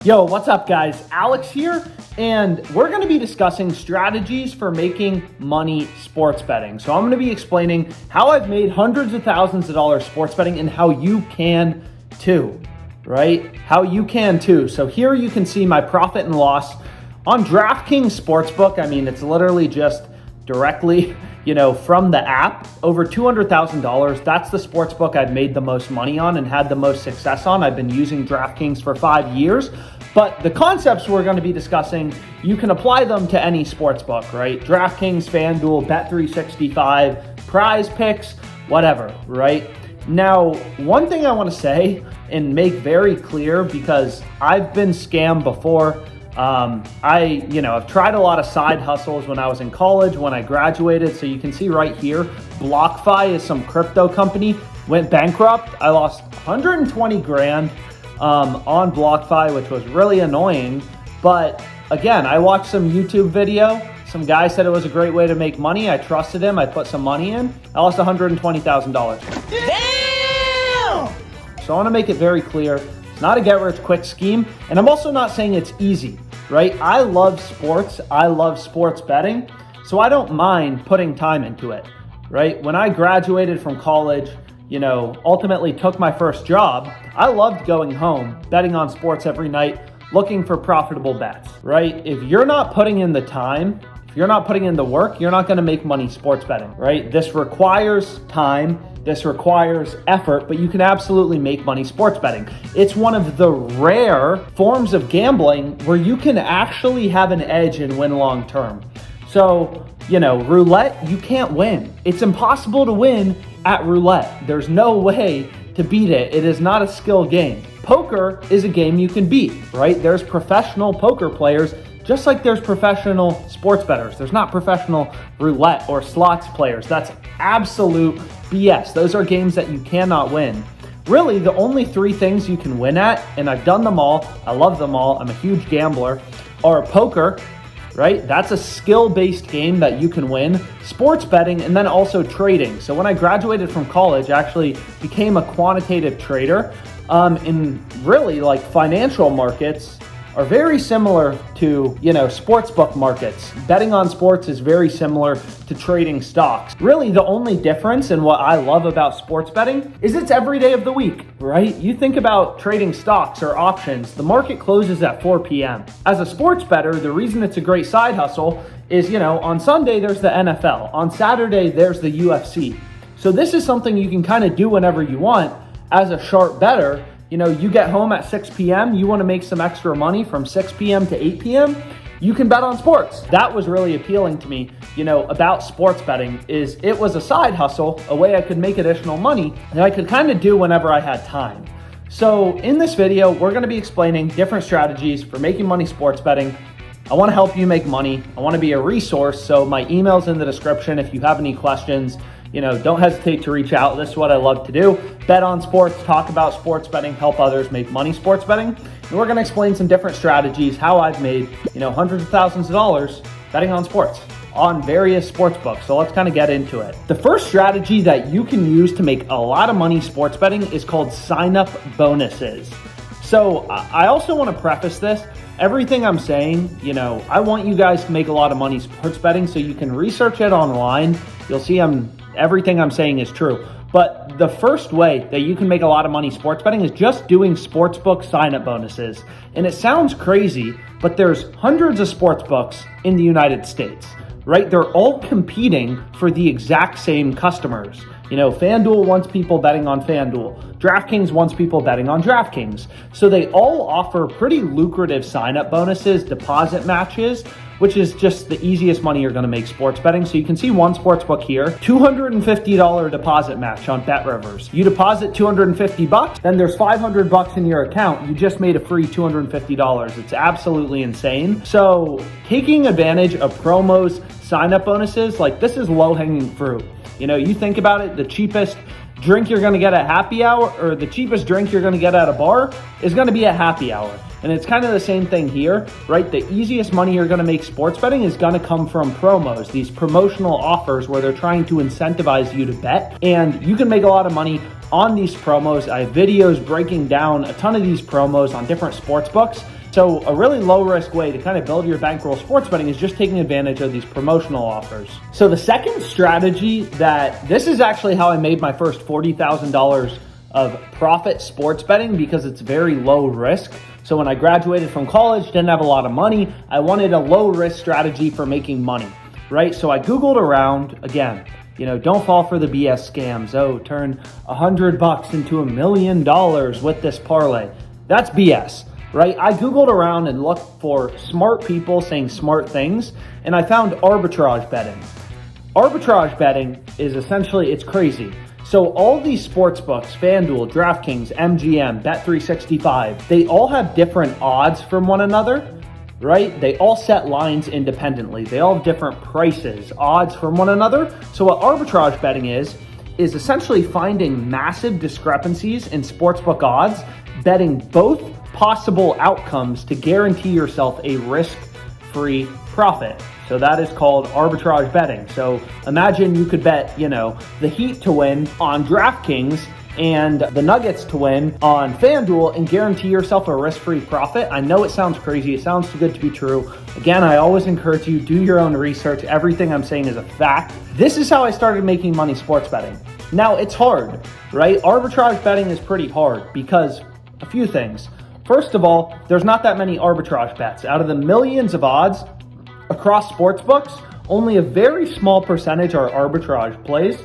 Yo, what's up guys? Alex here, and we're going to be discussing strategies for making money sports betting. So I'm going to be explaining how I've made hundreds of thousands of dollars sports betting and how you can too, right? How you can too. So here you can see my profit and loss on DraftKings Sportsbook. I mean, it's literally just directly, from the app, over $200,000. That's the sportsbook I've made the most money on and had the most success on. I've been using DraftKings for 5 years, but the concepts we're going to be discussing, you can apply them to any sportsbook, right? DraftKings, FanDuel, Bet365, Prize Picks, whatever, right? Now, one thing I want to say and make very clear, because I've been scammed before. I've tried a lot of side hustles when I was in college, when I graduated. So you can see right here, BlockFi is some crypto company, went bankrupt. I lost 120 grand on BlockFi, which was really annoying. But again, I watched some YouTube video. Some guy said it was a great way to make money. I trusted him. I put some money in. I lost $120,000. Damn! So I want to make it very clear. It's not a get-rich-quick scheme. And I'm also not saying it's easy, right? I love sports. I love sports betting. So I don't mind putting time into it, right? When I graduated from college, ultimately took my first job, I loved going home, betting on sports every night, looking for profitable bets, right? If you're not putting in the time, if you're not putting in the work, you're not going to make money sports betting, right? This requires time. This requires effort, but you can absolutely make money sports betting. It's one of the rare forms of gambling where you can actually have an edge and win long term. So, roulette, you can't win. It's impossible to win at roulette. There's no way to beat it. It is not a skill game. Poker is a game you can beat, right? There's professional poker players, just like there's professional sports bettors. There's not professional roulette or slots players. That's absolute BS. Those are games that you cannot win. Really, the only three things you can win at, and I've done them all, I love them all, I'm a huge gambler, are poker, right? That's a skill-based game that you can win, sports betting, and then also trading. So when I graduated from college, I actually became a quantitative trader. In really, financial markets are very similar to, sportsbook markets. Betting on sports is very similar to trading stocks. Really, the only difference in what I love about sports betting is it's every day of the week, right? You think about trading stocks or options, the market closes at 4 p.m. As a sports bettor, the reason it's a great side hustle is, on Sunday, there's the NFL. On Saturday, there's the UFC. So this is something you can kind of do whenever you want as a sharp bettor. You get home at 6 p.m., you want to make some extra money from 6 p.m. to 8 p.m., you can bet on sports. That was really appealing to me, about sports betting is it was a side hustle, a way I could make additional money that I could kind of do whenever I had time. So in this video, we're going to be explaining different strategies for making money sports betting. I want to help you make money. I want to be a resource. So my email's in the description. If you have any questions, don't hesitate to reach out. This is what I love to do. Bet on sports, talk about sports betting, help others make money sports betting. And we're going to explain some different strategies, how I've made, hundreds of thousands of dollars betting on sports on various sports books. So let's kind of get into it. The first strategy that you can use to make a lot of money sports betting is called sign-up bonuses. So I also want to preface this. Everything I'm saying, I want you guys to make a lot of money sports betting, so you can research it online. You'll see everything I'm saying is true. But the first way that you can make a lot of money sports betting is just doing sportsbook sign-up bonuses. And it sounds crazy, but there's hundreds of sports books in the United States, right? They're all competing for the exact same customers. FanDuel wants people betting on FanDuel. DraftKings wants people betting on DraftKings. So they all offer pretty lucrative sign-up bonuses, deposit matches, which is just the easiest money you're going to make sports betting. So you can see one sports book here, $250 deposit match on BetRivers. You deposit $250, then there's $500 in your account. You just made a free $250. It's absolutely insane. So taking advantage of promos, sign-up bonuses, this is low-hanging fruit. You think about it, the cheapest drink you're going to get at happy hour, or the cheapest drink you're going to get at a bar is going to be at happy hour. And it's kind of the same thing here, right? The easiest money you're going to make sports betting is going to come from promos, these promotional offers where they're trying to incentivize you to bet. And you can make a lot of money on these promos. I have videos breaking down a ton of these promos on different sports books. So a really low risk way to kind of build your bankroll sports betting is just taking advantage of these promotional offers. So the second strategy this is actually how I made my first $40,000 of profit sports betting, because it's very low risk. So when I graduated from college, didn't have a lot of money, I wanted a low risk strategy for making money, right? So I Googled around again. Don't fall for the BS scams. Oh, turn $100 into $1 million with this parlay. That's BS. Right? I Googled around and looked for smart people saying smart things, and I found arbitrage betting. Arbitrage betting is essentially, it's crazy. So all these sports books, FanDuel, DraftKings, MGM, Bet365, they all have different odds from one another, right? They all set lines independently. They all have different prices, odds from one another. So what arbitrage betting is essentially finding massive discrepancies in sportsbook odds, betting both possible outcomes to guarantee yourself a risk-free profit. So that is called arbitrage betting. So imagine you could bet, the Heat to win on DraftKings and the Nuggets to win on FanDuel and guarantee yourself a risk-free profit. I know it sounds crazy. It sounds too good to be true. Again, I always encourage you, do your own research. Everything I'm saying is a fact. This is how I started making money sports betting. Now, it's hard, right? Arbitrage betting is pretty hard because a few things. First of all, there's not that many arbitrage bets. Out of the millions of odds across sports books, only a very small percentage are arbitrage plays,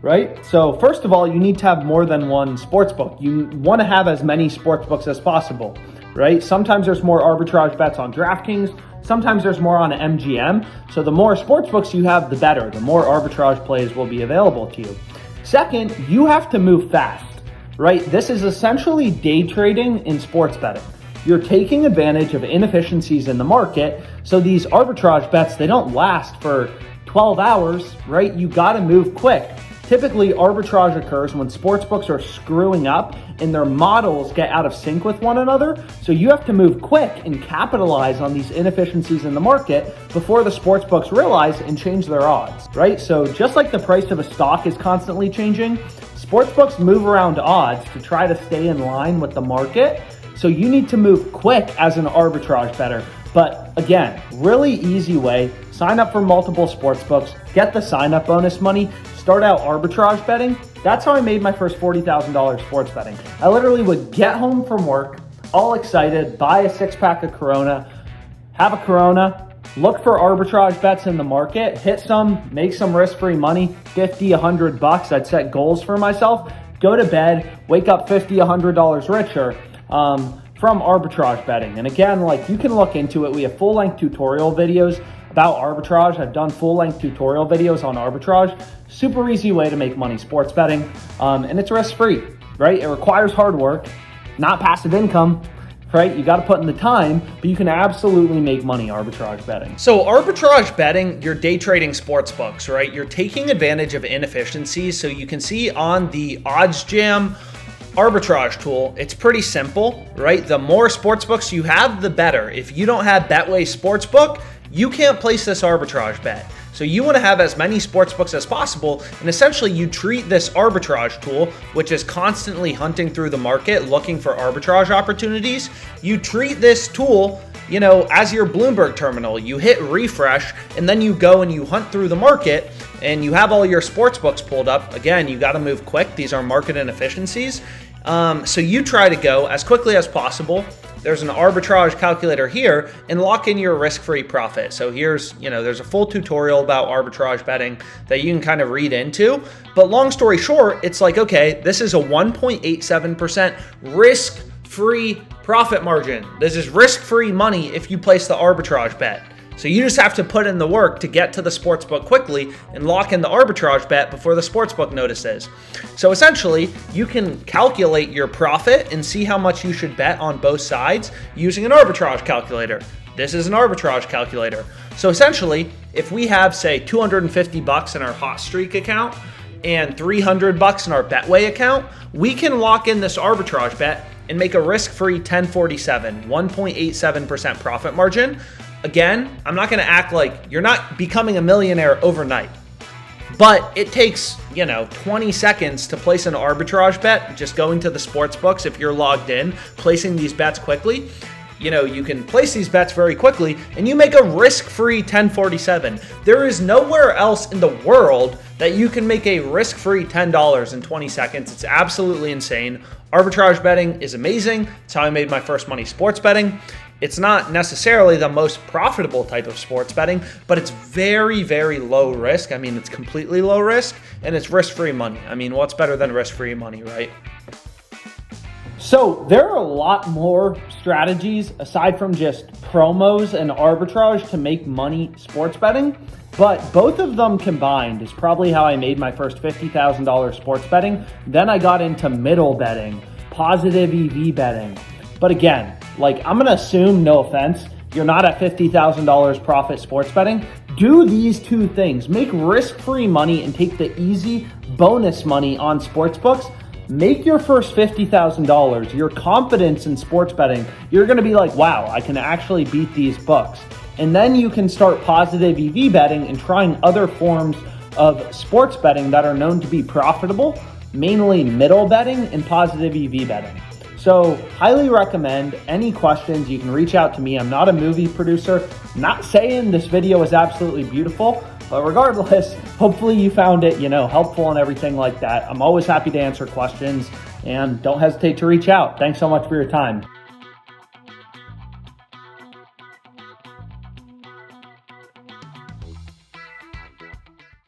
right? So first of all, you need to have more than one sports book. You want to have as many sports books as possible, right? Sometimes there's more arbitrage bets on DraftKings. Sometimes there's more on MGM. So the more sports books you have, the better. The more arbitrage plays will be available to you. Second, you have to move fast. Right? This is essentially day trading in sports betting. You're taking advantage of inefficiencies in the market. So these arbitrage bets, they don't last for 12 hours, right? You got to move quick. Typically, arbitrage occurs when sportsbooks are screwing up and their models get out of sync with one another. So you have to move quick and capitalize on these inefficiencies in the market before the sportsbooks realize and change their odds, right? So just like the price of a stock is constantly changing, sportsbooks move around odds to try to stay in line with the market. So you need to move quick as an arbitrage bettor. But again, really easy way, sign up for multiple sportsbooks, get the sign-up bonus money, start out arbitrage betting. That's how I made my first $40,000 sports betting. I literally would get home from work, all excited, buy a 6-pack of Corona, have a Corona, look for arbitrage bets in the market, hit some, make some risk-free money, $50, $100. I'd set goals for myself, go to bed, wake up $50, $100 richer from arbitrage betting. And again, you can look into it. We have full-length tutorial videos about arbitrage. I've done full-length tutorial videos on arbitrage. Super easy way to make money sports betting. And it's risk-free, right? It requires hard work, not passive income. Right? You got to put in the time, but you can absolutely make money arbitrage betting. So arbitrage betting, you're day trading sports books, right? You're taking advantage of inefficiencies. So you can see on the OddsJam arbitrage tool, it's pretty simple, right? The more sports books you have, the better. If you don't have Betway Sportsbook, you can't place this arbitrage bet. So you want to have as many sports books as possible, and essentially you treat this arbitrage tool, which is constantly hunting through the market looking for arbitrage opportunities. You treat this tool, as your Bloomberg terminal. You hit refresh, and then you go and you hunt through the market, and you have all your sports books pulled up. Again, you got to move quick. These are market inefficiencies. So you try to go as quickly as possible. There's an arbitrage calculator here, and lock in your risk-free profit. So here's, there's a full tutorial about arbitrage betting that you can kind of read into. But long story short, it's okay, this is a 1.87% risk-free profit margin. This is risk-free money if you place the arbitrage bet. So you just have to put in the work to get to the sportsbook quickly and lock in the arbitrage bet before the sportsbook notices. So essentially, you can calculate your profit and see how much you should bet on both sides using an arbitrage calculator. This is an arbitrage calculator. So essentially, if we have, say, $250 in our Hot Streak account and $300 in our Betway account, we can lock in this arbitrage bet and make a risk-free 1047, 1.87% profit margin. Again, I'm not going to act like you're not becoming a millionaire overnight, but it takes, 20 seconds to place an arbitrage bet, just going to the sports books if you're logged in, placing these bets quickly. you can place these bets very quickly and you make a risk-free 1047. There is nowhere else in the world that you can make a risk-free $10 in 20 seconds. It's absolutely insane. Arbitrage betting is amazing. It's how I made my first money sports betting. It's not necessarily the most profitable type of sports betting, but it's very, very low risk. I mean, it's completely low risk and it's risk-free money. I mean, what's better than risk-free money, right? So there are a lot more strategies aside from just promos and arbitrage to make money sports betting, but both of them combined is probably how I made my first $50,000 sports betting. Then I got into middle betting, positive EV betting. But again, I'm gonna assume, no offense, you're not at $50,000 profit sports betting. Do these two things. Make risk-free money and take the easy bonus money on sports books. Make your first $50,000. Your confidence in sports betting, you're gonna be like, wow, I can actually beat these books. And then you can start positive EV betting and trying other forms of sports betting that are known to be profitable, mainly middle betting and positive EV betting. So highly recommend. Any questions, you can reach out to me. I'm not a movie producer. I'm not saying this video is absolutely beautiful, but regardless, hopefully you found it, helpful and everything like that. I'm always happy to answer questions, and don't hesitate to reach out. Thanks so much for your time.